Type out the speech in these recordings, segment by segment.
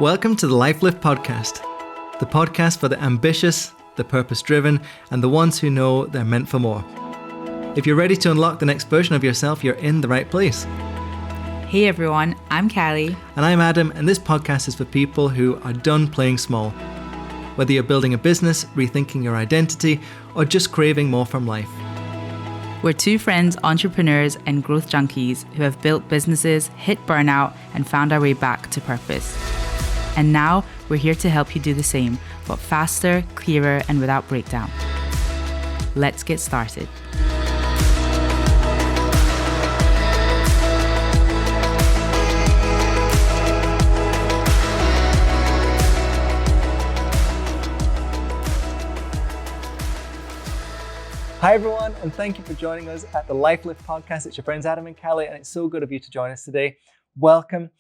Welcome to the Life Lift Podcast, the podcast for the ambitious, the purpose-driven, and the ones who know they're meant for more. If you're ready to unlock the next version of yourself, you're in the right place. Hey everyone, I'm Kaly. And I'm Adam, and this podcast is for people who are done playing small. Whether you're building a business, rethinking your identity, or just craving more from life. We're two friends, entrepreneurs and growth junkies who have built businesses, hit burnout, and found our way back to purpose. And now we're here to help you do the same, but faster, clearer, and without breakdown. Let's get started. Hi everyone, and thank you for joining us at the Life Lift Podcast. It's your friends Adam and Kaly, and it's so good of you to join us today. Welcome.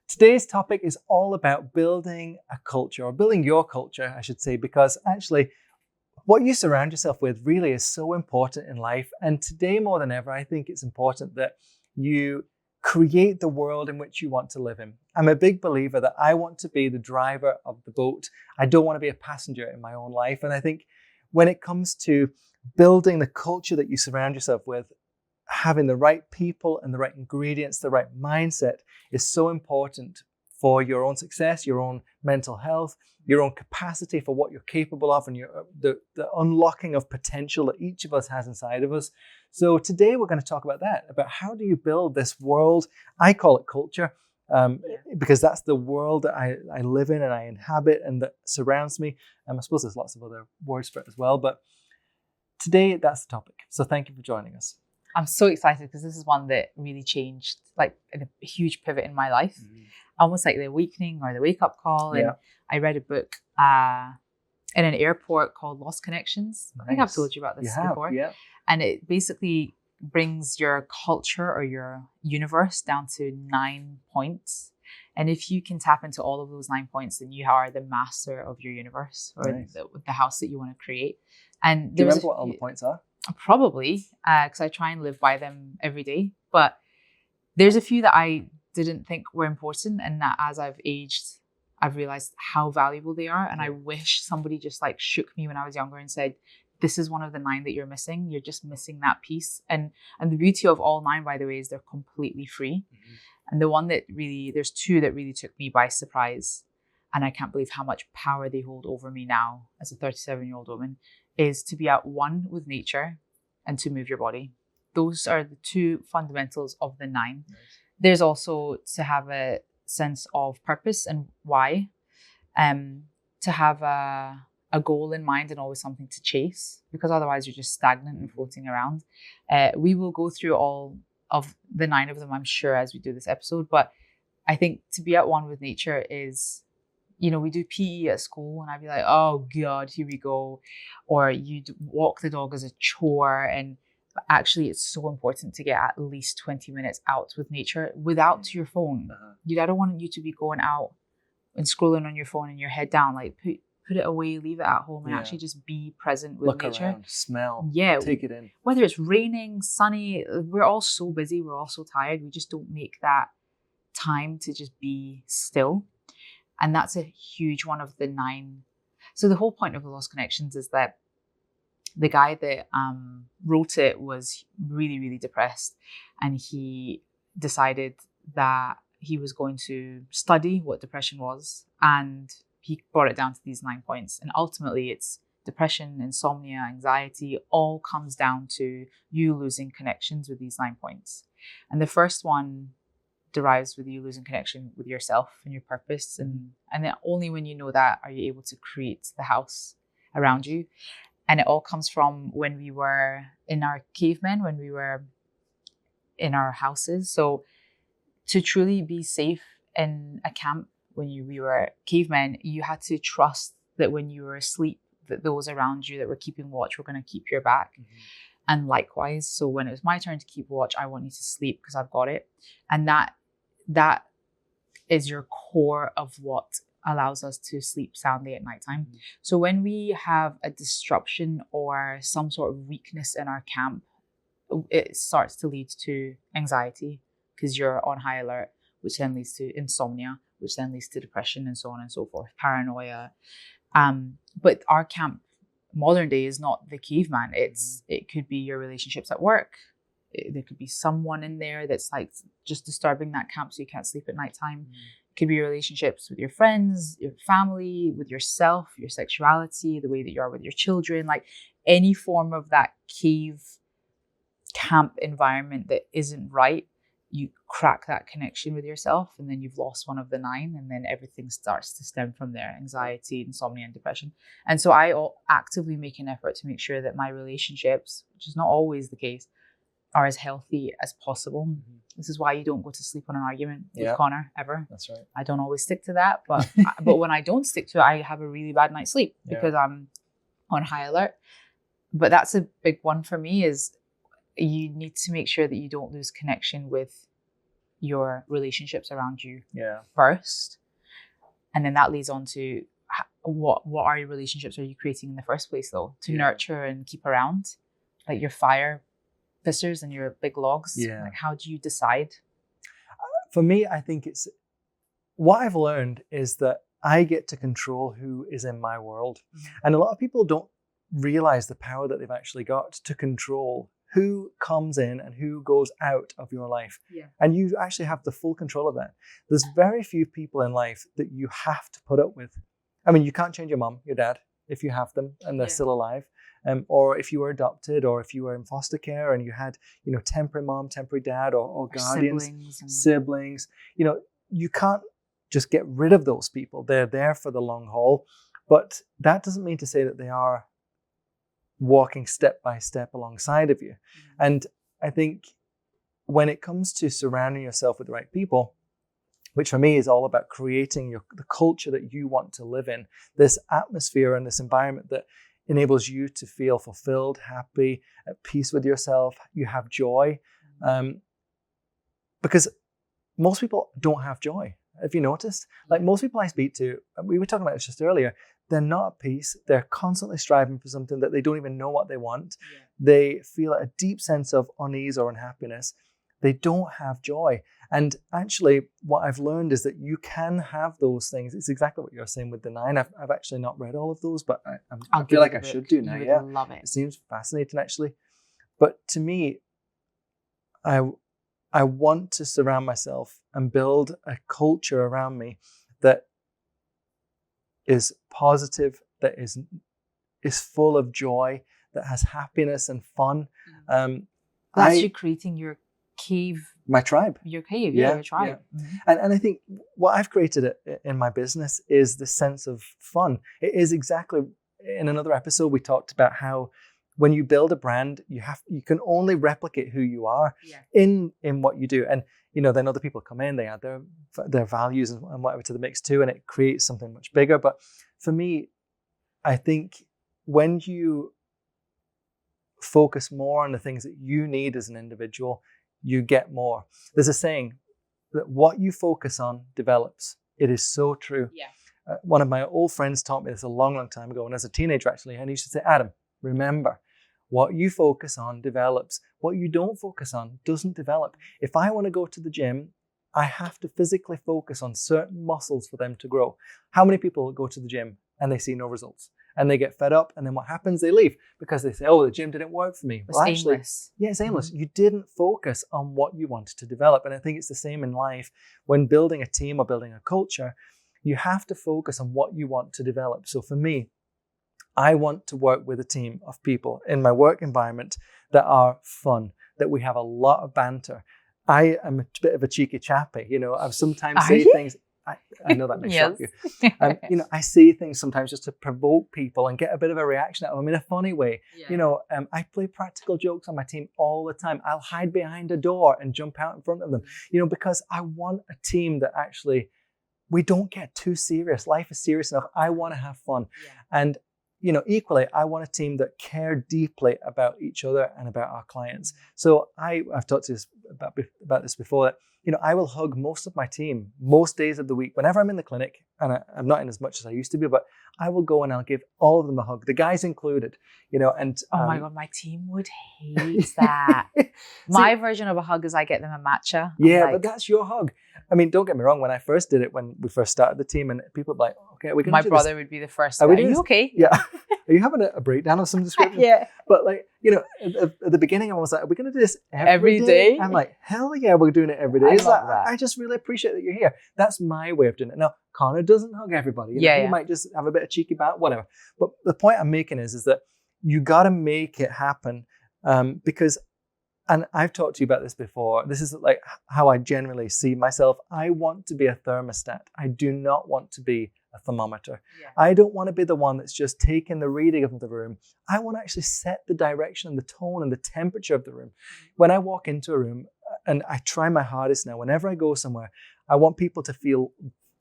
Today's topic is all about building a culture, or building your culture, I should say, because actually what you surround yourself with really is so important in life. And today more than ever, I think it's important that you create the world in which you want to live in. I'm a big believer that I want to be the driver of the boat. I don't want to be a passenger in my own life. And I think when it comes to building the culture that you surround yourself with, having the right people and the right ingredients, the right mindset is so important for your own success, your own mental health, your own capacity for what you're capable of, and the unlocking of potential that each of us has inside of us. So today we're going to talk about that, about how do you build this world. I call it culture because that's the world that I live in and I inhabit and that surrounds me. I suppose there's lots of other words for it as well, but today that's the topic. So thank you for joining us. I'm so excited because this is one that really changed, like a huge pivot in my life, almost like the awakening or the wake-up call. And I read a book in an airport called Lost Connections. Nice. I think I've told you about this before. Yeah. And it basically brings your culture or your universe down to 9 points. And if you can tap into all of those 9 points, then you are the master of your universe or the house that you want to create. And do you remember what all the points are? Probably, because I try and live by them every day. But there's a few that I didn't think were important, and that as I've aged, I've realized how valuable they are. And I wish somebody just like shook me when I was younger and said, this is one of the 9 that you're missing. You're just missing that piece. And the beauty of all 9, by the way, is they're completely free. And the one that really, there's 2 that really took me by surprise. And I can't believe how much power they hold over me now as a 37-year-old woman, is to be at one with nature and to move your body. Those are the 2 fundamentals of the 9. Nice. There's also to have a sense of purpose and why, to have a goal in mind and always something to chase, because otherwise you're just stagnant and floating around. We will go through all of the 9 of them, I'm sure, as we do this episode. But I think to be at one with nature is, you know, we do PE at school and I'd be like, oh God, here we go. Or you'd walk the dog as a chore. And actually it's so important to get at least 20 minutes out with nature without your phone. I don't want you to be going out and scrolling on your phone and your head down. Like put it away, leave it at home and actually just be present with Look nature. Around, smell, take it in. Whether it's raining, sunny, we're all so busy. We're all so tired. We just don't make that time to just be still. And that's a huge one of the 9. So the whole point of the Lost Connections is that the guy that wrote it was really, really depressed. And he decided that he was going to study what depression was. And he brought it down to these 9 points. And ultimately it's depression, insomnia, anxiety, all comes down to you losing connections with these 9 points. And the first one derives with you losing connection with yourself and your purpose. And then only when you know that are you able to create the house around you. And it all comes from when we were in our cavemen, when we were in our houses. So to truly be safe in a camp when we were cavemen, you had to trust that when you were asleep, that those around you that were keeping watch were going to keep your back. And likewise, so when it was my turn to keep watch, I want you to sleep because I've got it. And that is your core of what allows us to sleep soundly at nighttime. So when we have a disruption or some sort of weakness in our camp, it starts to lead to anxiety because you're on high alert, which then leads to insomnia, which then leads to depression and so on and so forth, paranoia. But our camp, modern day, is not the caveman. It could be your relationships at work. There could be someone in there that's like just disturbing that camp so you can't sleep at nighttime. It could be your relationships with your friends, your family, with yourself, your sexuality, the way that you are with your children, like any form of that cave camp environment that isn't right. You crack that connection with yourself, and then you've lost one of the 9, and then everything starts to stem from there: anxiety, insomnia, and depression. And so I actively make an effort to make sure that my relationships, which is not always the case, are as healthy as possible. This is why you don't go to sleep on an argument with Connor ever. That's right. I don't always stick to that, but when I don't stick to it, I have a really bad night's sleep because I'm on high alert. But that's a big one for me, is you need to make sure that you don't lose connection with your relationships around you first. And then that leads on to what are your relationships are you creating in the first place, though, to nurture and keep around, like your fire pissers and your big logs. Like, how do you decide? For me, I think it's what I've learned is that I get to control who is in my world. And a lot of people don't realize the power that they've actually got to control who comes in and who goes out of your life. And you actually have the full control of that. There's very few people in life that you have to put up with. I mean, you can't change your mom, your dad, if you have them and they're still alive. Or if you were adopted, or if you were in foster care and you had, temporary mom, temporary dad, or guardians, siblings, you can't just get rid of those people. They're there for the long haul. But that doesn't mean to say that they are walking step by step alongside of you. And I think when it comes to surrounding yourself with the right people, which for me is all about creating the culture that you want to live in, this atmosphere and this environment that enables you to feel fulfilled, happy, at peace with yourself, you have joy. Because most people don't have joy. Have you noticed? Like most people I speak to, we were talking about this just earlier, they're not at peace. They're constantly striving for something that they don't even know what they want. They feel a deep sense of unease or unhappiness. They don't have joy. And actually, what I've learned is that you can have those things. It's exactly what you're saying with the 9. I've actually not read all of those, but I feel like I should do now. You would love it. It seems fascinating, actually. But to me, I want to surround myself and build a culture around me that is positive, that is full of joy, that has happiness and fun. That's you creating your cave. My tribe. Your cave, your tribe. And I think what I've created in my business is the sense of fun. It is exactly, in another episode, we talked about how when you build a brand, you can only replicate who you are in what you do. And then other people come in, they add their values and whatever to the mix too, and it creates something much bigger. But for me, I think when you focus more on the things that you need as an individual, you get more. There's a saying that what you focus on develops. It is so true. One of my old friends taught me this a long, long time ago, and as a teenager actually, and he used to say, Adam, remember, what you focus on develops. What you don't focus on doesn't develop. If I want to go to the gym, I have to physically focus on certain muscles for them to grow. How many people go to the gym and they see no results? And they get fed up, and then what happens? They leave because they say, oh, the gym didn't work for me. It's aimless. It's aimless. You didn't focus on what you wanted to develop. And I think it's the same in life. When building a team or building a culture, you have to focus on what you want to develop. So for me, I want to work with a team of people in my work environment that are fun, that we have a lot of banter. I am a bit of a cheeky chappy. I've sometimes say things. I know that may shock you. I say things sometimes just to provoke people and get a bit of a reaction out of them in a funny way. I play practical jokes on my team all the time. I'll hide behind a door and jump out in front of them, because I want a team that actually, we don't get too serious. Life is serious enough. I want to have fun. And equally, I want a team that care deeply about each other and about our clients. So I've talked to about this before, that, I will hug most of my team most days of the week. Whenever I'm in the clinic, and I'm not in as much as I used to be, but I will go and I'll give all of them a hug, the guys included, and... Oh my God, my team would hate that. My version of a hug is I get them a matcha. But that's your hug. I mean, don't get me wrong. When I first did it, when we first started the team, and people were like, "Okay, we're going My to do brother this." would be the first. Are Are we doing you this? okay? Yeah. Are you having a breakdown of some description? Yeah. But like, at the beginning, I was like, "Are we going to do this Every every day?" I'm like, "Hell yeah, we're doing it every day." I It's love like, that. I just really appreciate that you're here. That's my way of doing it. Now, Connor doesn't hug everybody. He might just have a bit of cheeky bat, whatever. But the point I'm making is that you got to make it happen, because. And I've talked to you about this before. This is like how I generally see myself. I want to be a thermostat. I do not want to be a thermometer. Yeah. I don't want to be the one that's just taking the reading of the room. I want to actually set the direction and the tone and the temperature of the room. When I walk into a room, and I try my hardest now, whenever I go somewhere, I want people to feel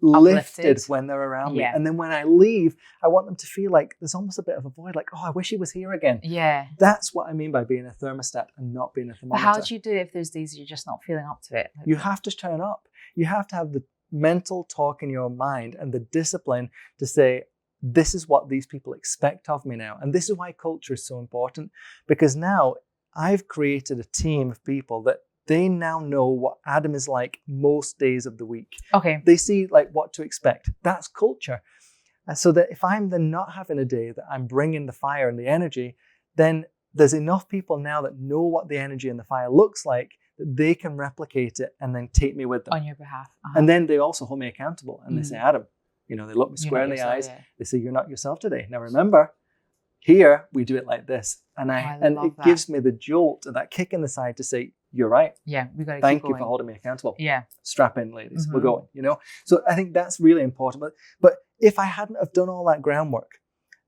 lifted when they're around me. And then when I leave, I want them to feel like there's almost a bit of a void, like, oh, I wish he was here again. Yeah. That's what I mean by being a thermostat and not being a thermometer. But how do you do it if there's days you're just not feeling up to it? You have to turn up. You have to have the mental talk in your mind and the discipline to say, this is what these people expect of me now. And this is why culture is so important, because now I've created a team of people that they now know what Adam is like most days of the week. Okay. They see like what to expect. That's culture. And so that if I'm then not having a day that I'm bringing the fire and the energy, then there's enough people now that know what the energy and the fire looks like that they can replicate it and then take me with them. On your behalf. And then they also hold me accountable and they say, Adam, they look me square in the eyes. Yeah. They say, you're not yourself today. Now remember, here we do it like this. And it gives me the jolt and that kick in the side to say, you're right. Yeah, we got to Thank you for holding me accountable. Yeah. Strap in, ladies. We're going, So I think that's really important. But if I hadn't have done all that groundwork,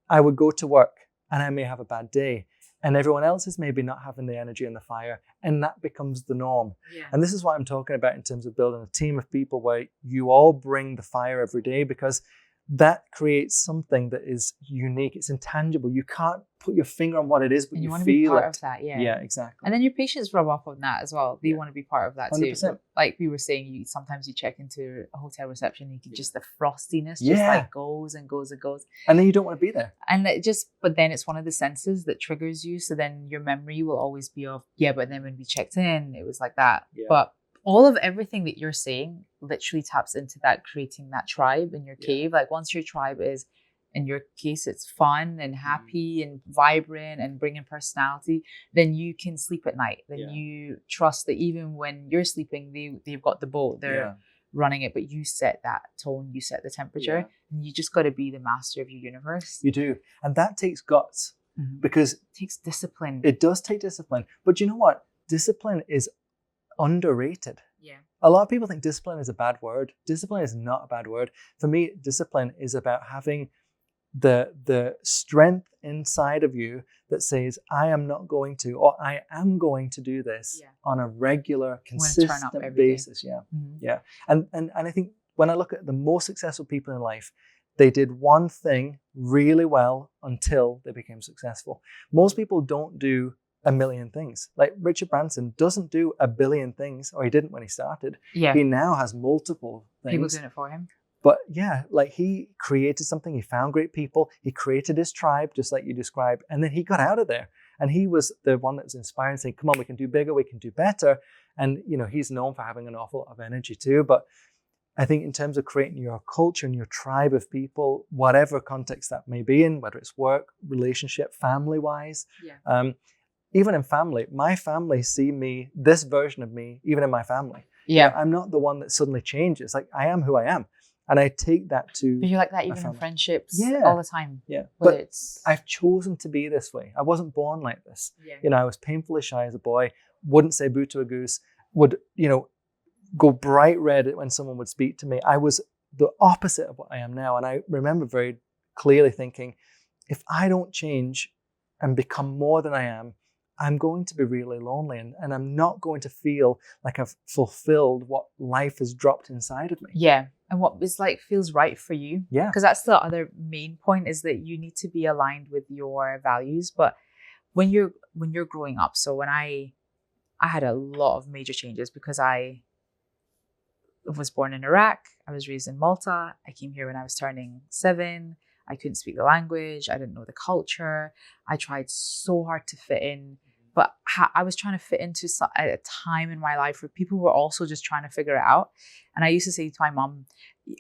I would go to work and I may have a bad day. And everyone else is maybe not having the energy and the fire. And that becomes the norm. Yeah. And this is what I'm talking about in terms of building a team of people where you all bring the fire every day, because that creates something that is unique. It's intangible. You can't put your finger on what it is, but and you want to feel be part it. of that. Yeah. Yeah, exactly. And then your patients rub off on that as well. They want to be part of that 100%. too. Like we were saying, sometimes you check into a hotel reception, and you can just the frostiness just like goes and goes and goes. And then you don't want to be there. And but then it's one of the senses that triggers you. So then your memory will always be of, but then when we checked in, it was like that. Yeah. But everything that you're saying literally taps into that, creating that tribe in your cave. Like once your tribe is, in your case, it's fun and happy and vibrant and bringing personality, then you can sleep at night. Then you trust that even when you're sleeping, they've got the boat, they're running it, but you set that tone, you set the temperature, and you just got to be the master of your universe. You do. And that takes guts because it takes discipline. It does take discipline. But you know what? Discipline is underrated. Yeah. A lot of people think discipline is a bad word. Discipline is not a bad word. For me, discipline is about having the strength inside of you that says, I am not going to, or I am going to do this on a regular, consistent basis. Yeah. Mm-hmm. Yeah. And I think when I look at the most successful people in life, they did one thing really well until they became successful. Most people don't do a million things. Like Richard Branson doesn't do a billion things, or he didn't when he started. Yeah. He now has multiple things. People doing it for him. But yeah, like he created something, he found great people, he created his tribe, just like you described, and then he got out of there. And he was the one that was inspiring, saying, come on, we can do bigger, we can do better. And, he's known for having an awful lot of energy too. But I think in terms of creating your culture and your tribe of people, whatever context that may be in, whether it's work, relationship, family-wise, even in family, my family see me, this version of me, even in my family. Yeah. I'm not the one that suddenly changes. Like I am who I am. And I take that to. But you're like that even in friendships all the time. Yeah. But I've chosen to be this way. I wasn't born like this. Yeah. I was painfully shy as a boy, wouldn't say boo to a goose, would, go bright red when someone would speak to me. I was the opposite of what I am now. And I remember very clearly thinking, if I don't change and become more than I am, I'm going to be really lonely and I'm not going to feel like I've fulfilled what life has dropped inside of me. Yeah. And what is feels right for you. Yeah. Because that's the other main point, is that you need to be aligned with your values. But when you're growing up, so when I had a lot of major changes because I was born in Iraq. I was raised in Malta. I came here when I was turning 7. I couldn't speak the language. I didn't know the culture. I tried so hard to fit in. But I was trying to fit into a time in my life where people were also just trying to figure it out. And I used to say to my mom,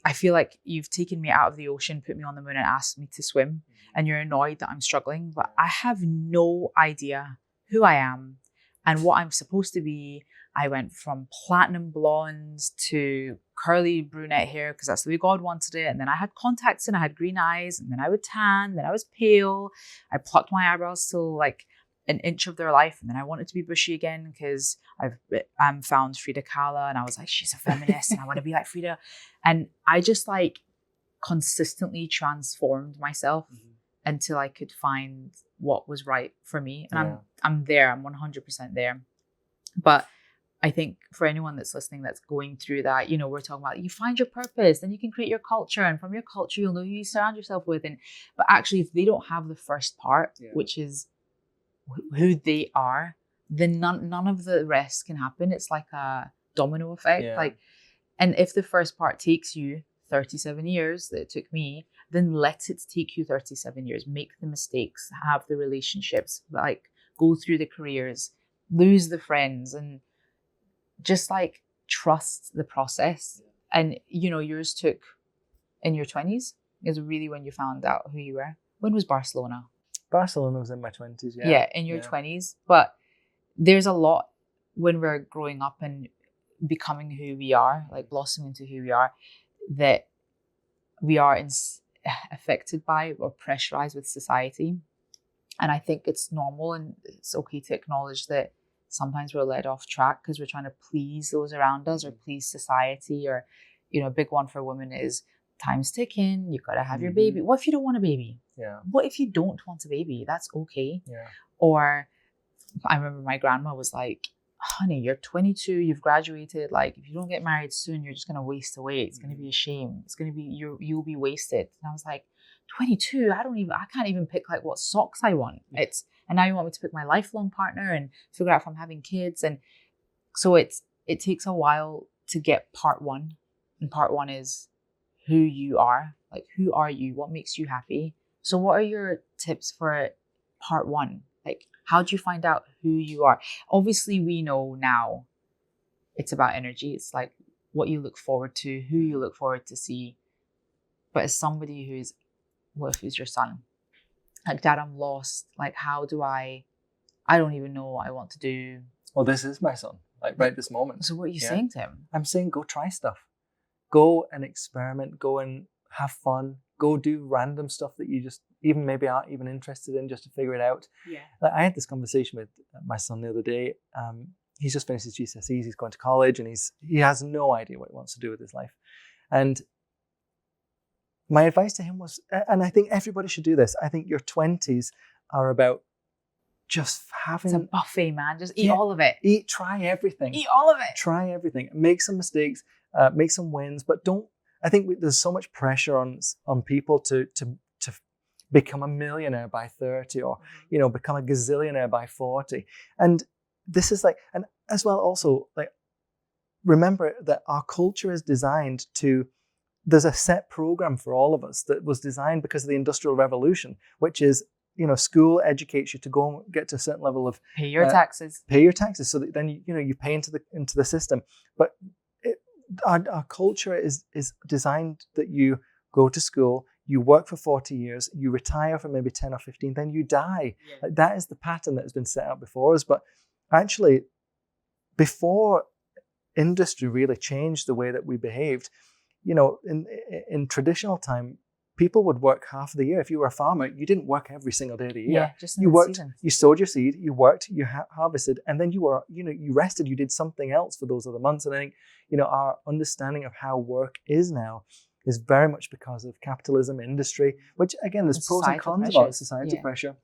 I feel like you've taken me out of the ocean, put me on the moon and asked me to swim. And you're annoyed that I'm struggling. But I have no idea who I am and what I'm supposed to be. I went from platinum blondes to curly brunette hair because that's the way God wanted it. And then I had contacts and I had green eyes. And then I would tan. Then I was pale. I plucked my eyebrows till like an inch of their life, and then I wanted to be bushy again because I've found Frida Kahlo, and I was like, she's a feminist and I want to be like Frida. And I just like consistently transformed myself until I could find what was right for me. And I'm there, I'm 100% there. But I think for anyone that's listening that's going through that, you know, we're talking about you find your purpose, then you can create your culture, and from your culture you'll know who you surround yourself with. And but actually if they don't have the first part, which is who they are, then none of the rest can happen. It's like a domino effect. Like, and if the first part takes you 37 years that it took me, then let it take you 37 years. Make the mistakes, have the relationships, like go through the careers, lose the friends, and just like trust the process. And you know, yours took in your 20s is really when you found out who you were. When was Barcelona? Barcelona was in my 20s, Yeah, in your 20s. But there's a lot when we're growing up and becoming who we are, like blossoming into who we are, that we are affected by or pressurized with society. And I think it's normal and it's okay to acknowledge that sometimes we're led off track because we're trying to please those around us or please society. Or, you know, a big one for women is time's ticking, you gotta have your baby. What if you don't want a baby? What if you don't want a baby? That's okay. Or I remember my grandma was like, honey, you're 22, you've graduated. Like, if you don't get married soon, you're just gonna waste away. It's gonna be a shame. It's gonna be you'll be wasted. And I was like, 22, I can't even pick like what socks I want. And now you want me to pick my lifelong partner and figure out if I'm having kids. And so it takes a while to get part one. And part one is who you are. Like, who are you? What makes you happy? So what are your tips for part one? Like, how do you find out who you are? Obviously, we know now it's about energy. It's like what you look forward to, who you look forward to see. But as somebody what if it's your son? Like, Dad, I'm lost. Like, how do I don't even know what I want to do. Well, this is my son, like right this moment. So what are you saying to him? I'm saying go try stuff. Go and experiment. Go and have fun. Go do random stuff that you just even maybe aren't even interested in, just to figure it out. Like, I had this conversation with my son the other day. He's just finished his GCSEs. He's going to college, and he has no idea what he wants to do with his life. And my advice to him was, and I think everybody should do this, I think your 20s are about just having... It's a buffet, man. Just eat all of it. Try everything. Eat all of it. Try everything. Make some mistakes, make some wins, but don't... I think there's so much pressure on people to become a millionaire by 30 or, you know, become a gazillionaire by 40. And this is like, and as well also, like, remember that our culture is designed to... There's a set program for all of us that was designed because of the Industrial Revolution, which is, you know, school educates you to go and get to a certain level of... Pay your taxes. Pay your taxes so that then, you pay into the system. But our culture is designed that you go to school, you work for 40 years, you retire for maybe 10 or 15, then you die. Like, that is the pattern that has been set out before us. But actually, before industry really changed the way that we behaved, you know, in traditional time, people would work half of the year. If you were a farmer, you didn't work every single day of the year. Yeah, just in you worked, seasons. You sowed your seed, you worked, you harvested, and then you rested, you did something else for those other months. And I think, you know, our understanding of how work is now is very much because of capitalism, industry, which again, there's pros and cons about it, society pressure.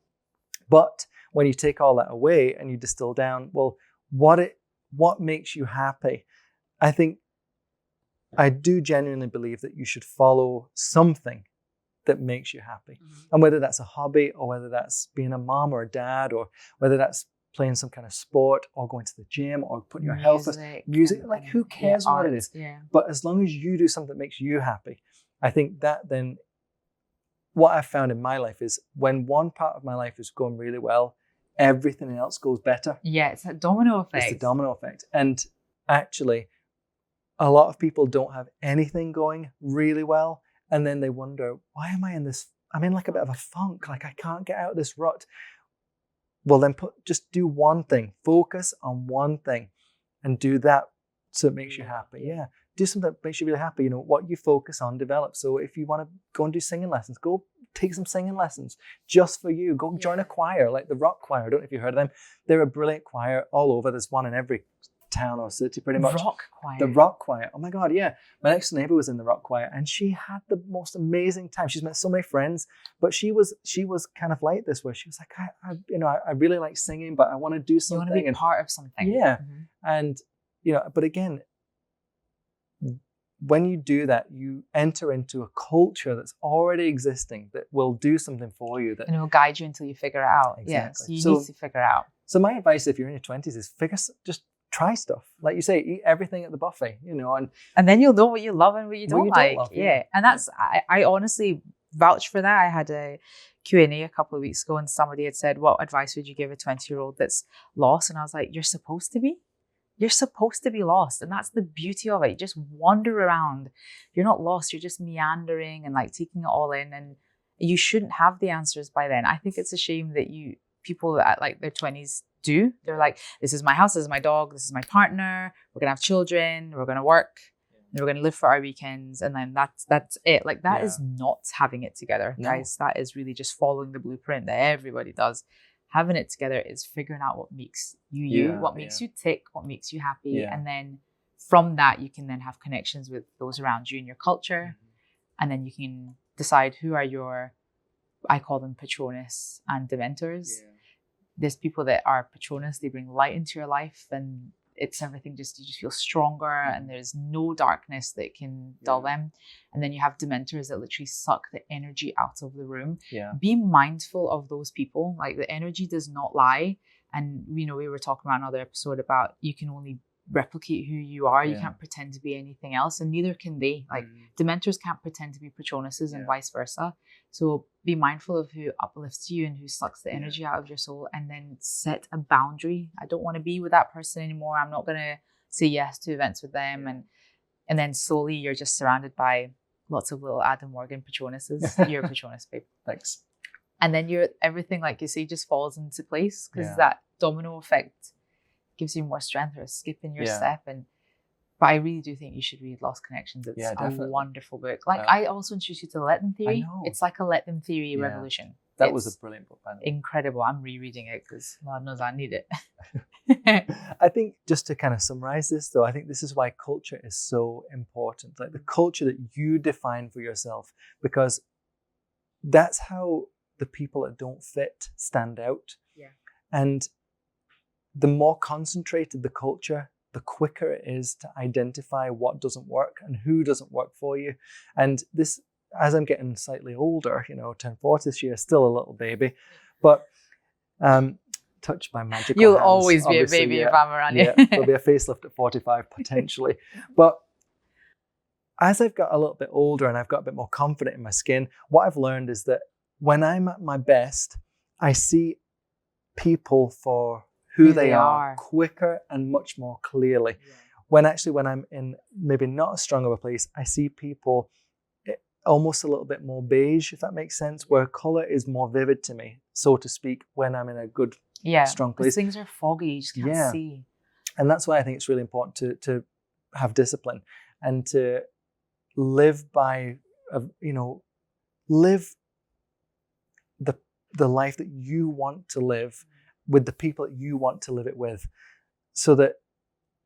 But when you take all that away and you distill down, well, what makes you happy? I do genuinely believe that you should follow something that makes you happy. And whether that's a hobby, or whether that's being a mom or a dad, or whether that's playing some kind of sport, or going to the gym, or putting your health first. Music, like, who cares what it is? But as long as you do something that makes you happy, I think that then, what I've found in my life is when one part of my life is going really well, everything else goes better. Yeah, it's a domino effect. It's the domino effect. And actually, a lot of people don't have anything going really well. And then they wonder, why am I in this? I'm in like a bit of a funk. Like I can't get out of this rut. Well, then just do one thing. Focus on one thing and do that so it makes you happy. Yeah. Do something that makes you really happy. You know, what you focus on develops. So if you want to go and do singing lessons, go take some singing lessons just for you. Go join a choir like the Rock Choir. I don't know if you've heard of them. They're a brilliant choir all over. There's one in every town or city pretty much. Rock Choir. The Rock Choir. Oh my God, yeah. My next neighbor was in the Rock Choir and she had the most amazing time. She's met so many friends, but she was kind of like this where she was like, I really like singing, but I want to do something. You want to be part of something. Yeah. Mm-hmm. And, but again, when you do that, you enter into a culture that's already existing that will do something for you. And it will guide you until you figure it out. Exactly. Yes, you need to figure it out. So my advice if you're in your 20s is just try stuff. Like you say, eat everything at the buffet, and then you'll know what you love and what you don't like. Love, yeah. And that's, I honestly vouch for that. I had a Q&A a couple of weeks ago and somebody had said, what advice would you give a 20-year-old that's lost? And I was like, you're supposed to be lost. And that's the beauty of it. You just wander around. You're not lost. You're just meandering and like taking it all in. And you shouldn't have the answers by then. I think it's a shame that people at like their 20s do. They're like, this is my house, this is my dog, this is my partner, we're gonna have children, we're gonna work, and we're gonna live for our weekends, and then that's it. Like that is not having it together, guys. That is really just following the blueprint that everybody does. Having it together is figuring out what makes you, what makes you tick, what makes you happy, and then from that you can then have connections with those around you in your culture, and then you can decide who are your, I call them Patronus and Dementors. There's people that are Patronus, they bring light into your life and it's everything you just feel stronger and there's no darkness that can dull them. And then you have Dementors that literally suck the energy out of the room. Be mindful of those people. Like the energy does not lie. And we were talking about another episode about you can only replicate who you are. You can't pretend to be anything else, and neither can they. Like Dementors can't pretend to be Patronuses and vice versa. So be mindful of who uplifts you and who sucks the energy out of your soul, and then set a boundary. I don't want to be with that person anymore. I'm not going to say yes to events with them. And then slowly you're just surrounded by lots of little Adam Morgan Patronuses. You're a Patronus, babe. Thanks. And then everything, like you say, just falls into place because that domino effect gives you more strength or a skip in your step. But I really do think you should read Lost Connections. It's a wonderful book. Like I also introduced you to the Let Them Theory. It's like a Let Them Theory revolution. That was a brilliant book, by the way. Incredible. I'm rereading it because Lord knows I need it. I think just to kind of summarize this though, I think this is why culture is so important. Like the culture that you define for yourself, because that's how the people that don't fit stand out. And the more concentrated the culture, the quicker it is to identify what doesn't work and who doesn't work for you. And this, as I'm getting slightly older, turned 40 this year, still a little baby, but touched by magical You'll hands, always be a baby if I'm around you. There'll be a facelift at 45 potentially. But as I've got a little bit older and I've got a bit more confident in my skin, what I've learned is that when I'm at my best, I see people for who they are quicker and much more clearly. When I'm in maybe not as strong of a place, I see people almost a little bit more beige, if that makes sense, where color is more vivid to me, so to speak, when I'm in a good, strong place. Things are foggy, you just can't see. And that's why I think it's really important to have discipline and to live by, live the life that you want to live with the people that you want to live it with, so that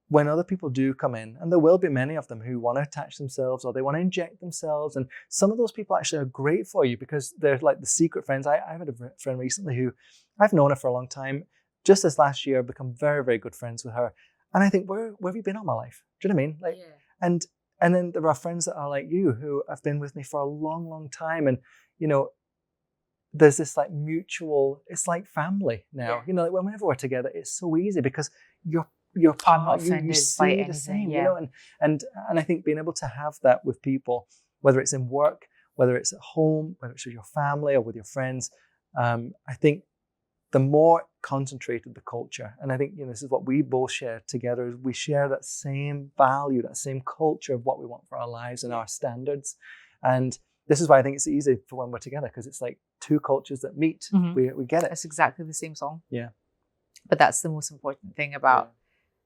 when other people do come in, and there will be many of them who want to attach themselves or they want to inject themselves, and some of those people actually are great for you because they're like the secret friends. I've had a friend recently who I've known her for a long time. Just this last year, I've become very, very good friends with her. And I think, where have you been all my life? Do you know what I mean? Like, and then there are friends that are like you who have been with me for a long, long time. And, there's this like mutual, it's like family now. Like whenever we're together, it's so easy because you're part, you see the same, and I think being able to have that with people, whether it's in work, whether it's at home, whether it's with your family or with your friends, I think the more concentrated the culture. And I think, this is what we both share together, is we share that same value, that same culture of what we want for our lives and our standards. And this is why I think it's easy for when we're together, because it's like two cultures that meet. We get it. It's exactly the same song. Yeah. But that's the most important thing about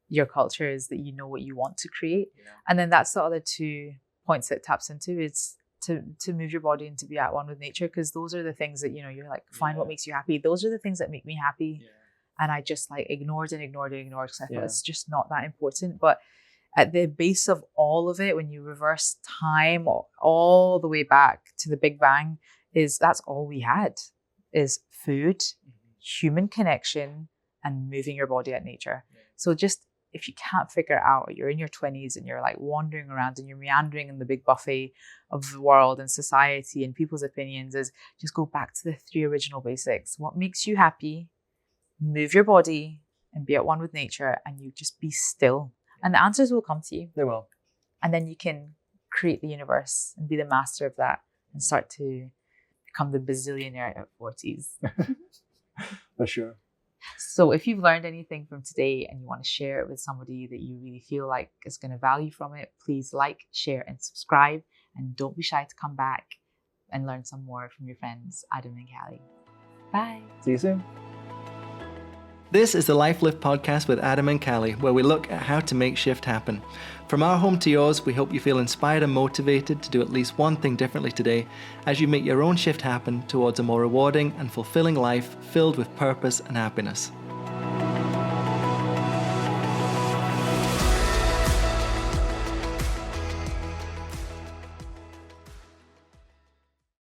your culture, is that you know what you want to create. Yeah. And then that's the other 2 points that it taps into, is to move your body and to be at one with nature, because those are the things that, you're like, find what makes you happy. Those are the things that make me happy. Yeah. And I just like ignored because I thought it's just not that important. But at the base of all of it, when you reverse time all the way back to the Big Bang, that's all we had, is food, human connection, and moving your body at nature. Yeah. So just, if you can't figure it out, you're in your 20s and you're like wandering around and you're meandering in the big buffet of the world and society and people's opinions, is just go back to the 3 original basics. What makes you happy? Move your body and be at one with nature, and you just be still. And the answers will come to you. They will. And then you can create the universe and be the master of that and start to become the bazillionaire at 40s. For sure. So if you've learned anything from today and you want to share it with somebody that you really feel like is going to value from it, please like, share, and subscribe. And don't be shy to come back and learn some more from your friends, Adam and Kaly. Bye. See you soon. This is the Life Lift podcast with Adam and Kaly, where we look at how to make shift happen. From our home to yours, we hope you feel inspired and motivated to do at least one thing differently today as you make your own shift happen towards a more rewarding and fulfilling life filled with purpose and happiness.